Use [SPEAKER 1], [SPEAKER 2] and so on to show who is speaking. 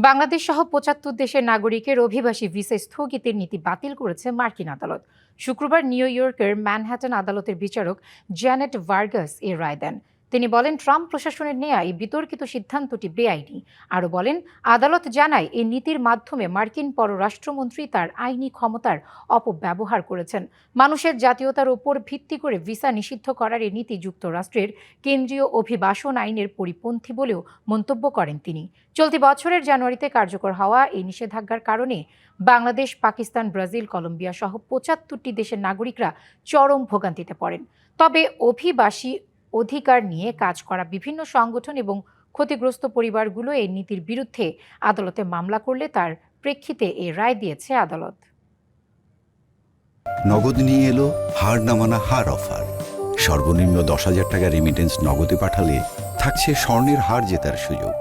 [SPEAKER 1] বাংলাদেশ সহ ৭৫ দেশের নাগরিকের অভিবাসী ভিসা স্থগিতের নীতি বাতিল করেছে মার্কিন আদালত। শুক্রবার নিউ ইয়র্কের ম্যানহাটন আদালতের বিচারক জ্যানেট ভার্গাস এ রায় দেন। তিনি বলেন, ট্রাম্প প্রশাসনের নেয়া এই বিতর্কিত সিদ্ধান্তটি বেআইনি। আরও বলেন, আদালত জানায় এই নীতির মাধ্যমে মার্কিন পররাষ্ট্রমন্ত্রী তার আইনি ক্ষমতার অপব্যবহার করেছেন। মানুষের জাতীয়তার ওপর ভিত্তি করে ভিসা নিষিদ্ধ করার এই নীতি যুক্তরাষ্ট্রের কেন্দ্রীয় অভিবাসন আইনের পরিপন্থী বলেও মন্তব্য করেন তিনি। চলতি বছরের জানুয়ারিতে কার্যকর হওয়া এই নিষেধাজ্ঞার কারণে বাংলাদেশ, পাকিস্তান, ব্রাজিল, কলম্বিয়া সহ ৭৫টি দেশের নাগরিকরা চরম ভোগান্তিতে পড়েন। তবে অভিবাসী অধিকার নিয়ে কাজ করা বিভিন্ন সংগঠন এবং ক্ষতিগ্রস্ত পরিবারগুলো এই নীতির বিরুদ্ধে আদালতে মামলা করলে তার প্রেক্ষিতে এ রায় দিয়েছে আদালত।
[SPEAKER 2] নগদ নিয়ে এলো হার না মানা হার অফার। সর্বনিম্ন ১০,০০০ টাকা রেমিটেন্স নগদে পাঠালে থাকছে স্বর্ণের হার জেতার সুযোগ।